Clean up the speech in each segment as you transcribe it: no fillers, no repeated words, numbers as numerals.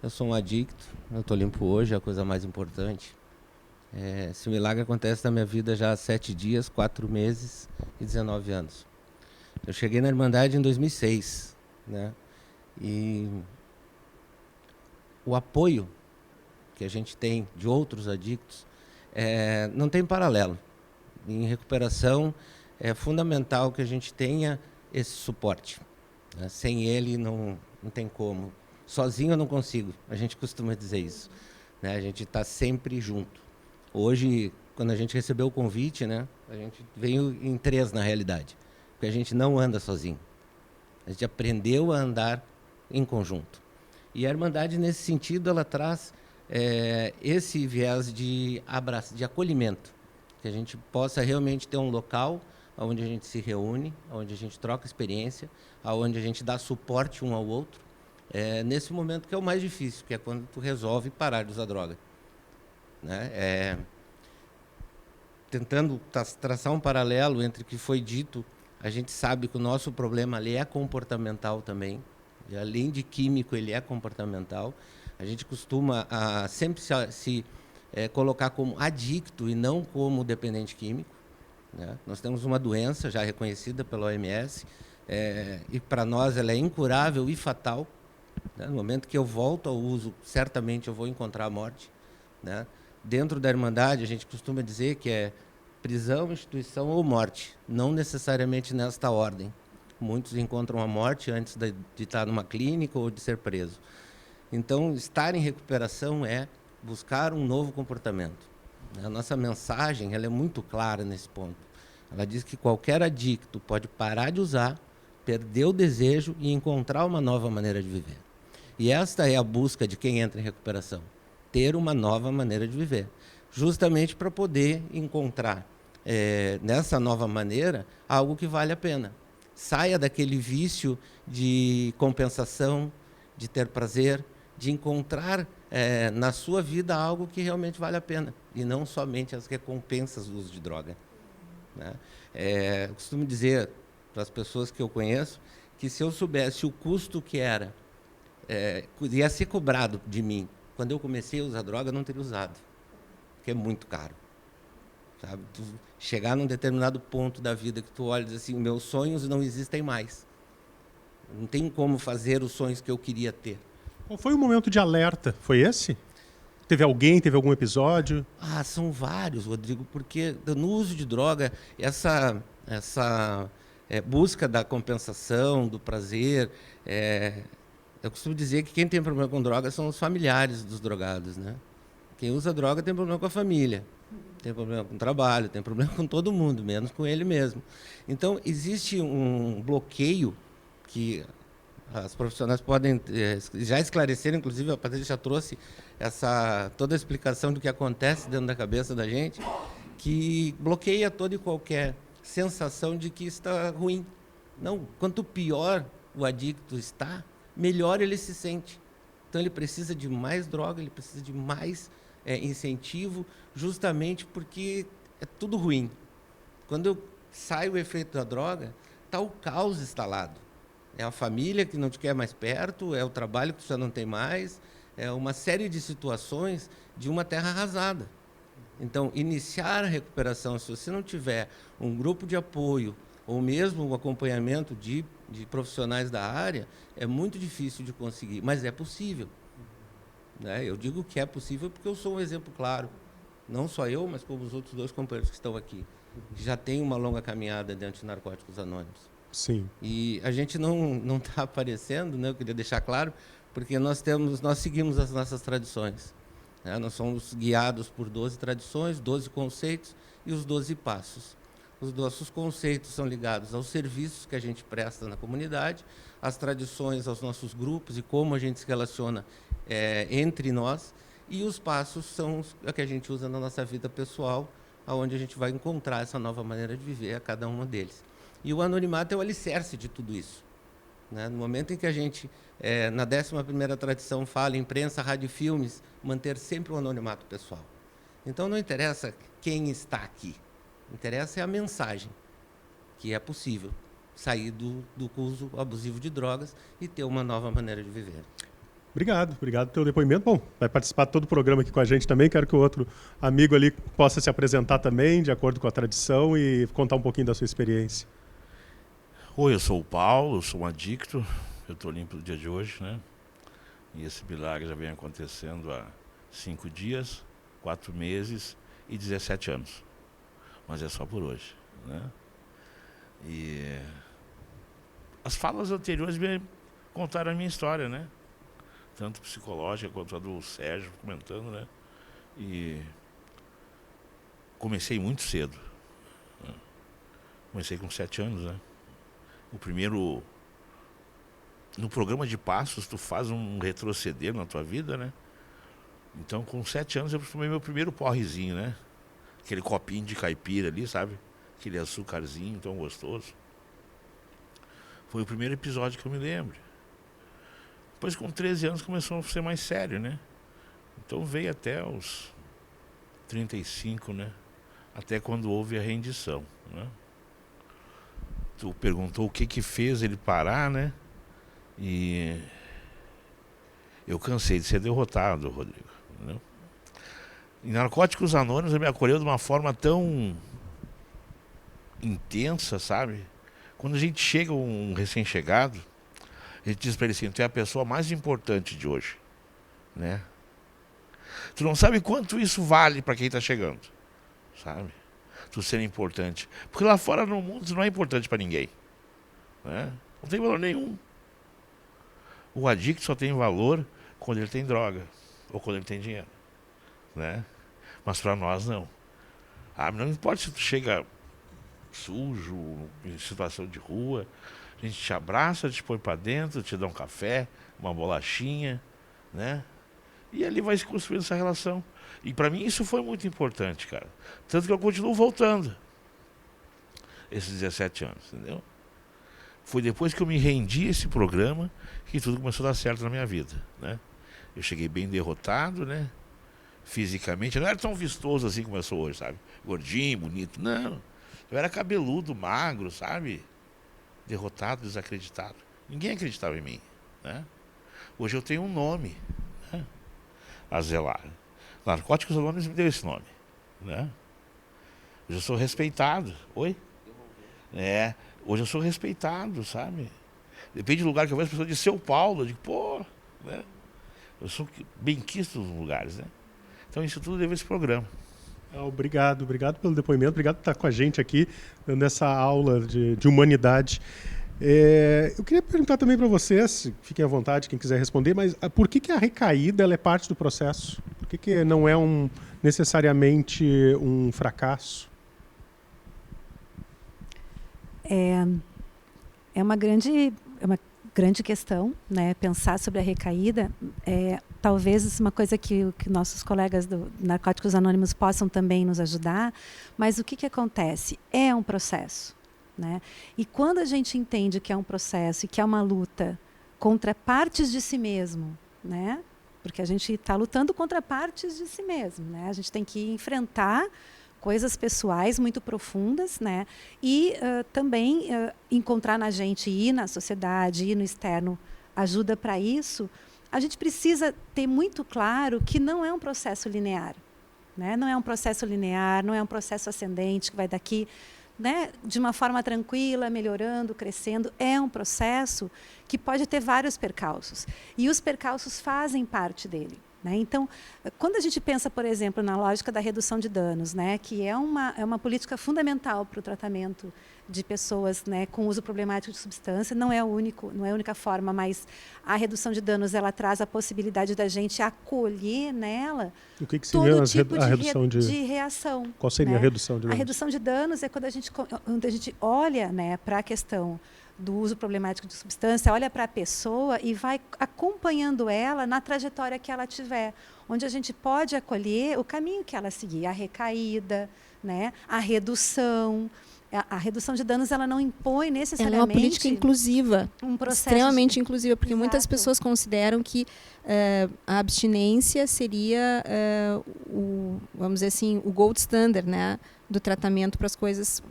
Eu sou um adicto, eu tô limpo hoje, é a coisa mais importante. Esse milagre acontece na minha vida já há 7 dias, 4 meses e 19 anos. Eu cheguei na Irmandade em 2006, né? E o apoio que a gente tem de outros adictos não tem paralelo. Em recuperação é fundamental que a gente tenha esse suporte, né? Sem ele não tem como. Sozinho eu não consigo, a gente costuma dizer isso, né? A gente está sempre junto. Hoje, quando a gente recebeu o convite, né, a gente veio em 3 na realidade, porque a gente não anda sozinho. A gente aprendeu a andar em conjunto. E a Irmandade, nesse sentido, ela traz esse viés de abraço, de acolhimento, que a gente possa realmente ter um local onde a gente se reúne, onde a gente troca experiência, onde a gente dá suporte um ao outro, nesse momento que é o mais difícil, que é quando tu resolve parar de usar droga, né? Tentando traçar um paralelo entre o que foi dito, a gente sabe que o nosso problema ali é comportamental também, e além de químico, ele é comportamental. A gente costuma sempre se colocar como adicto e não como dependente químico, né? Nós temos uma doença já reconhecida pela OMS, e para nós ela é incurável e fatal, né? No momento que eu volto ao uso, certamente eu vou encontrar a morte, né? Dentro da Irmandade, a gente costuma dizer que é prisão, instituição ou morte, não necessariamente nesta ordem. Muitos encontram a morte antes de estar numa clínica ou de ser preso. Então, estar em recuperação é buscar um novo comportamento. A nossa mensagem ela é muito clara nesse ponto. Ela diz que qualquer adicto pode parar de usar, perder o desejo e encontrar uma nova maneira de viver. E esta é a busca de quem entra em recuperação, ter uma nova maneira de viver, justamente para poder encontrar nessa nova maneira algo que vale a pena. Saia daquele vício de compensação, de ter prazer, de encontrar na sua vida algo que realmente vale a pena, e não somente as recompensas do uso de droga, né? Eu costumo dizer para as pessoas que eu conheço que se eu soubesse o custo que era ia ser cobrado de mim. Quando eu comecei a usar droga, eu não teria usado, porque é muito caro, sabe? Tu chegar num determinado ponto da vida que tu olha e diz assim, meus sonhos não existem mais. Não tem como fazer os sonhos que eu queria ter. Qual foi o momento de alerta? Foi esse? Teve alguém, teve algum episódio? São vários, Rodrigo, porque no uso de droga, essa busca da compensação, do prazer, eu costumo dizer que quem tem problema com droga são os familiares dos drogados, né? Quem usa droga tem problema com a família, tem problema com o trabalho, tem problema com todo mundo, menos com ele mesmo. Então, existe um bloqueio que as profissionais podem já esclarecer, inclusive a Patrícia já trouxe toda a explicação do que acontece dentro da cabeça da gente, que bloqueia toda e qualquer sensação de que está ruim. Não, quanto pior o adicto está, melhor ele se sente. Então ele precisa de mais droga, ele precisa de mais incentivo, justamente porque é tudo ruim. Quando sai o efeito da droga, está o caos instalado. É a família que não te quer mais perto, é o trabalho que tu já não tem mais, é uma série de situações de uma terra arrasada. Então, iniciar a recuperação, se você não tiver um grupo de apoio ou mesmo um acompanhamento de profissionais da área, é muito difícil de conseguir, mas é possível, né? Eu digo que é possível porque eu sou um exemplo claro. Não só eu, mas como os outros 2 companheiros que estão aqui, que já têm uma longa caminhada dentro de Narcóticos Anônimos. Sim. E a gente não está aparecendo, né? Eu queria deixar claro, porque nós seguimos as nossas tradições, né? Nós somos guiados por 12 tradições, 12 conceitos e os 12 passos. Os nossos conceitos são ligados aos serviços que a gente presta na comunidade, às tradições, aos nossos grupos e como a gente se relaciona entre nós, e os passos são os que a gente usa na nossa vida pessoal, onde a gente vai encontrar essa nova maneira de viver a cada um deles. E o anonimato é o alicerce de tudo isso, né? No momento em que a gente, na 11ª tradição, fala em imprensa, rádio e filmes, manter sempre o anonimato pessoal. Então, não interessa quem está aqui, interessa é a mensagem, que é possível sair do uso abusivo de drogas e ter uma nova maneira de viver. Obrigado pelo teu depoimento. Bom, vai participar de todo o programa aqui com a gente também. Quero que o outro amigo ali possa se apresentar também, de acordo com a tradição, e contar um pouquinho da sua experiência. Oi, eu sou o Paulo, eu sou um adicto. Eu estou limpo no dia de hoje, né? E esse milagre já vem acontecendo há 5 dias, 4 meses e 17 anos. Mas é só por hoje, né? E as falas anteriores me contaram a minha história, né? Tanto psicológica quanto a do Sérgio comentando, né? E comecei muito cedo. Né? Comecei com 7 anos, né? O primeiro... No programa de passos, tu faz um retroceder na tua vida, né? Então, com 7 anos, eu tomei meu primeiro porrezinho, né? Aquele copinho de caipira ali, sabe? Aquele açúcarzinho tão gostoso. Foi o primeiro episódio que eu me lembro. Depois, com 13 anos, começou a ser mais sério, né? Então, veio até os 35, né? Até quando houve a rendição, né? Tu perguntou o que fez ele parar, né? E eu cansei de ser derrotado, Rodrigo. Né? Em Narcóticos Anônimos, eu me acolheu de uma forma tão intensa, sabe? Quando a gente chega, um recém-chegado, a gente diz para ele assim: tu é a pessoa mais importante de hoje, né? Tu não sabe quanto isso vale para quem está chegando, sabe? Tu ser importante. Porque lá fora no mundo tu não é importante para ninguém, né? Não tem valor nenhum. O adicto só tem valor quando ele tem droga ou quando ele tem dinheiro, né? Mas para nós não. Não importa se tu chega sujo, em situação de rua, a gente te abraça, te põe para dentro, te dá um café, uma bolachinha, né? E ali vai se construindo essa relação. E para mim isso foi muito importante, cara. Tanto que eu continuo voltando esses 17 anos, entendeu? Foi depois que eu me rendi a esse programa que tudo começou a dar certo na minha vida, né? Eu cheguei bem derrotado, né? Fisicamente, eu não era tão vistoso assim como eu sou hoje, sabe? Gordinho, bonito, não. Eu era cabeludo, magro, sabe? Derrotado, desacreditado. Ninguém acreditava em mim, né? Hoje eu tenho um nome, né? A zelar. Narcóticos Anônimos me deu esse nome, né? Hoje eu sou respeitado. Oi? Hoje eu sou respeitado, sabe? Depende do lugar que eu vejo, as pessoas dizem: seu Paulo, eu digo, pô, né? Eu sou bem-quisto nos lugares, né? Então isso tudo deve a esse programa. Obrigado pelo depoimento, obrigado por estar com a gente aqui, dando essa aula de humanidade. Eu queria perguntar também para vocês, fiquem à vontade, quem quiser responder, mas por que a recaída ela é parte do processo? Por que não é necessariamente um fracasso? É uma grande questão, né? Pensar sobre a recaída. Talvez uma coisa que nossos colegas do Narcóticos Anônimos possam também nos ajudar, mas o que acontece? É um processo, né? E quando a gente entende que é um processo e que é uma luta contra partes de si mesmo, né? Porque a gente está lutando contra partes de si mesmo, né? A gente tem que enfrentar coisas pessoais muito profundas, né? E também encontrar na gente e na sociedade e no externo ajuda para isso. A gente precisa ter muito claro que não é um processo linear, né? Não é um processo linear, não é um processo ascendente que vai daqui, né, de uma forma tranquila, melhorando, crescendo. É um processo que pode ter vários percalços. E os percalços fazem parte dele. Né? Então, quando a gente pensa, por exemplo, na lógica da redução de danos, né, que é uma política fundamental para o tratamento de pessoas, né, com uso problemático de substância, não é a única forma, mas a redução de danos ela traz a possibilidade da gente acolher nela o que seria todo tipo a redução de reação. Qual seria, né, a redução de danos? A redução de danos é quando a gente olha, né, para a questão do uso problemático de substância, olha para a pessoa e vai acompanhando ela na trajetória que ela tiver, onde a gente pode acolher o caminho que ela seguir, a recaída, né, a redução. A redução de danos ela não impõe necessariamente... É uma política inclusiva, um processo extremamente inclusiva, porque Exato. Muitas pessoas consideram que a abstinência seria vamos dizer assim, o gold standard, né, do tratamento para as coisas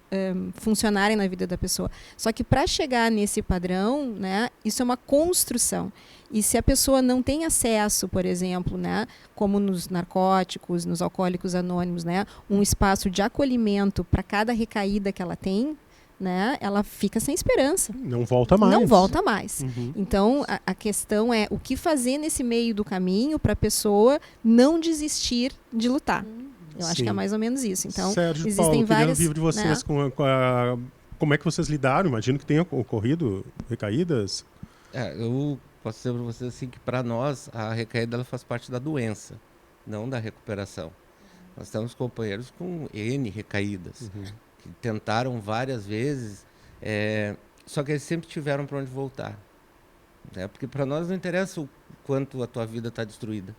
funcionarem na vida da pessoa. Só que para chegar nesse padrão, né, isso é uma construção. E se a pessoa não tem acesso, por exemplo, né, como nos narcóticos, nos alcoólicos anônimos, né, um espaço de acolhimento para cada recaída que ela tem, né, ela fica sem esperança. Não volta mais. Não volta mais. Uhum. Então, a questão é o que fazer nesse meio do caminho para a pessoa não desistir de lutar. Eu acho Sim. que é mais ou menos isso. Então, Sérgio, existem Paulo, várias, queria ouvir de vocês né? como é que vocês lidaram. Imagino que tenha ocorrido recaídas. Eu posso dizer para vocês assim que para nós a recaída ela faz parte da doença, não da recuperação. Nós temos companheiros com N recaídas, que tentaram várias vezes, só que eles sempre tiveram para onde voltar. Né? Porque para nós não interessa o quanto a tua vida está destruída.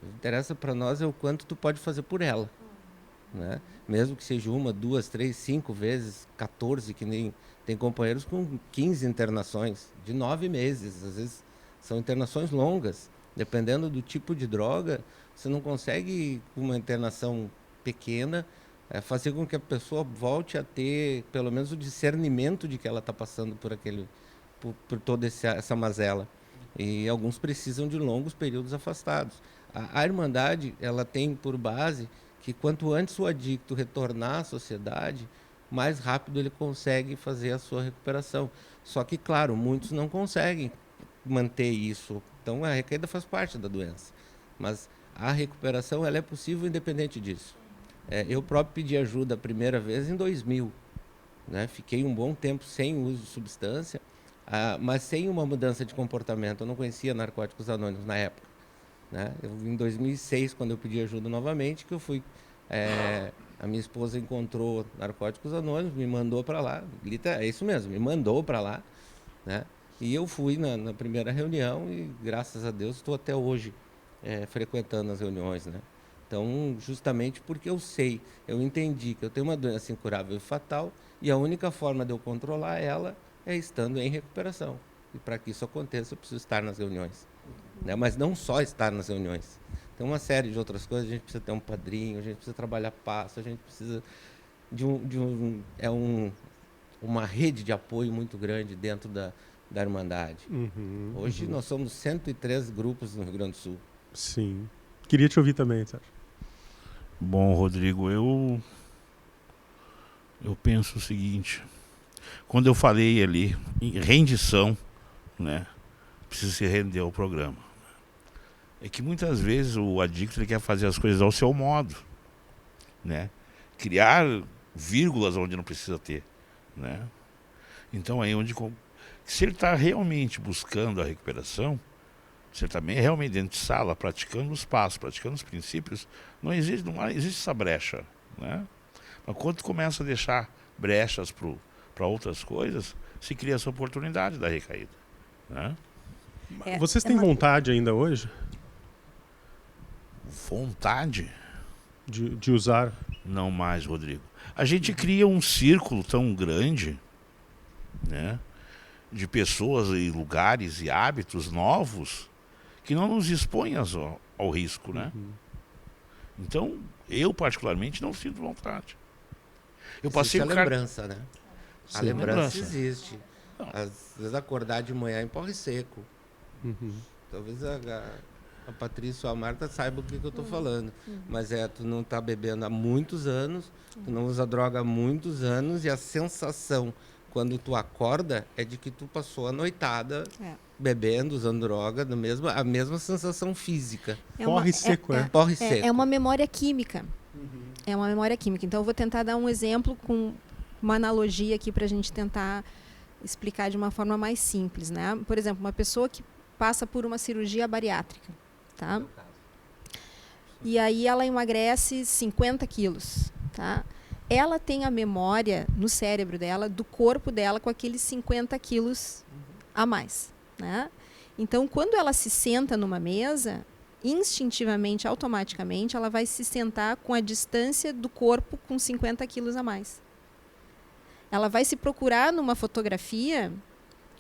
O que interessa para nós é o quanto tu pode fazer por ela. Né? Mesmo que seja 1, 2, 3, 5 vezes, 14, que nem tem companheiros com 15 internações, de 9 meses. Às vezes são internações longas. Dependendo do tipo de droga, você não consegue, com uma internação pequena, fazer com que a pessoa volte a ter, pelo menos, o discernimento de que ela está passando por toda essa mazela. E alguns precisam de longos períodos afastados. A Irmandade, ela tem por base que quanto antes o adicto retornar à sociedade, mais rápido ele consegue fazer a sua recuperação. Só que, claro, muitos não conseguem manter isso. Então, a recaída faz parte da doença. Mas a recuperação ela é possível independente disso. Eu próprio pedi ajuda a primeira vez em 2000. Né? Fiquei um bom tempo sem uso de substância, mas sem uma mudança de comportamento. Eu não conhecia Narcóticos Anônimos na época. Né? Em 2006, quando eu pedi ajuda novamente, que eu fui... a minha esposa encontrou Narcóticos Anônimos, me mandou para lá. É isso mesmo, me mandou para lá. Né? E eu fui na primeira reunião e, graças a Deus, estou até hoje frequentando as reuniões. Né? Então, justamente porque eu entendi que eu tenho uma doença incurável e fatal e a única forma de eu controlar ela é estando em recuperação. E para que isso aconteça, eu preciso estar nas reuniões. Né? Mas não só estar nas reuniões. Tem uma série de outras coisas, a gente precisa ter um padrinho, a gente precisa trabalhar passo, a gente precisa de uma rede de apoio muito grande dentro da Irmandade. Hoje nós somos 103 grupos no Rio Grande do Sul. Sim. Queria te ouvir também, Sérgio. Bom, Rodrigo, eu penso o seguinte, quando eu falei ali em rendição, né, precisa se render ao programa, é que muitas vezes o adicto ele quer fazer as coisas ao seu modo, né, criar vírgulas onde não precisa ter, né, então aí onde, se ele está realmente buscando a recuperação, se ele também é realmente dentro de sala, praticando os passos, praticando os princípios, não existe essa brecha, né? Mas quando começa a deixar brechas para outras coisas, se cria essa oportunidade da recaída, né? Vocês têm vontade ainda hoje Vontade? de usar? Não mais, Rodrigo. A gente cria um círculo tão grande, né, de pessoas e lugares e hábitos novos que não nos expõem ao risco, né? Então, eu particularmente não sinto vontade. Eu passei Existe a lembrança, né? A Sim, lembrança existe. Às vezes acordar de manhã em porre seco. Talvez a Patrícia ou a Marta saibam o que eu estou falando. Mas tu não está bebendo há muitos anos, tu não usa droga há muitos anos e a sensação quando tu acorda é de que tu passou a noitada bebendo, usando droga, a mesma sensação física. Porre seco, Porre seco. É uma memória química. É uma memória química. Então, eu vou tentar dar um exemplo com uma analogia aqui para a gente tentar explicar de uma forma mais simples, né? Por exemplo, uma pessoa que passa por uma cirurgia bariátrica, tá? E aí ela emagrece 50 quilos, tá? Ela tem a memória no cérebro dela, do corpo dela, com aqueles 50 quilos a mais, né? Então, quando ela se senta numa mesa, instintivamente, automaticamente, ela vai se sentar com a distância do corpo com 50 quilos a mais. Ela vai se procurar numa fotografia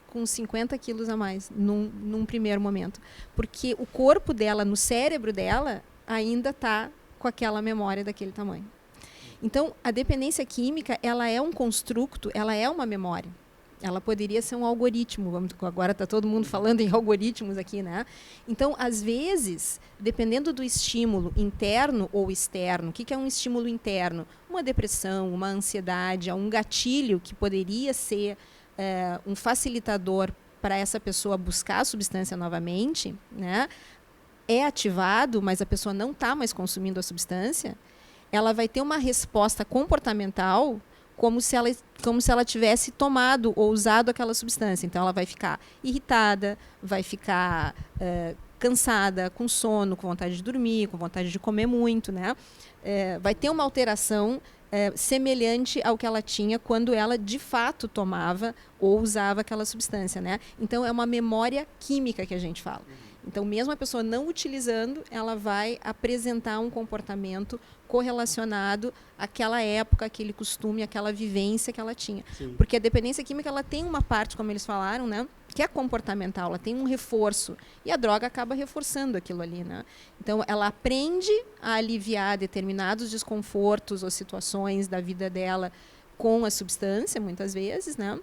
com 50 quilos a mais, num primeiro momento. Porque o corpo dela, no cérebro dela, ainda está com aquela memória daquele tamanho. Então, a dependência química, ela é um construto, ela é uma memória. Ela poderia ser um algoritmo. Agora está todo mundo falando em algoritmos aqui, né? Então, às vezes, dependendo do estímulo interno ou externo, o que é um estímulo interno? Uma depressão, uma ansiedade, um gatilho que poderia ser um facilitador para essa pessoa buscar a substância novamente, né? É ativado, mas a pessoa não está mais consumindo a substância, ela vai ter uma resposta comportamental como se ela tivesse tomado ou usado aquela substância. Então, ela vai ficar irritada, vai ficar cansada, com sono, com vontade de dormir, com vontade de comer muito, né? Vai ter uma alteração semelhante ao que ela tinha quando ela, de fato, tomava ou usava aquela substância, né? Então, é uma memória química que a gente fala. Então, mesmo a pessoa não utilizando, ela vai apresentar um comportamento correlacionado àquela época, aquele costume, aquela vivência que ela tinha. Sim. Porque a dependência química, ela tem uma parte, como eles falaram, né, que é comportamental, ela tem um reforço. E a droga acaba reforçando aquilo ali, né? Então, ela aprende a aliviar determinados desconfortos ou situações da vida dela com a substância, muitas vezes, né?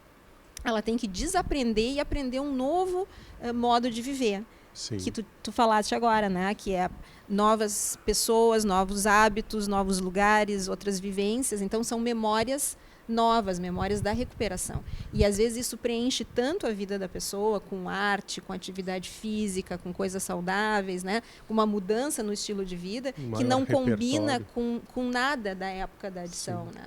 Ela tem que desaprender e aprender um novo modo de viver. Sim. Que tu falaste agora, né? Que é novas pessoas, novos hábitos, novos lugares, outras vivências. Então, são memórias novas, memórias da recuperação. E, às vezes, isso preenche tanto a vida da pessoa com arte, com atividade física, com coisas saudáveis, né? Uma mudança no estilo de vida que não combina com nada da época da adição, né?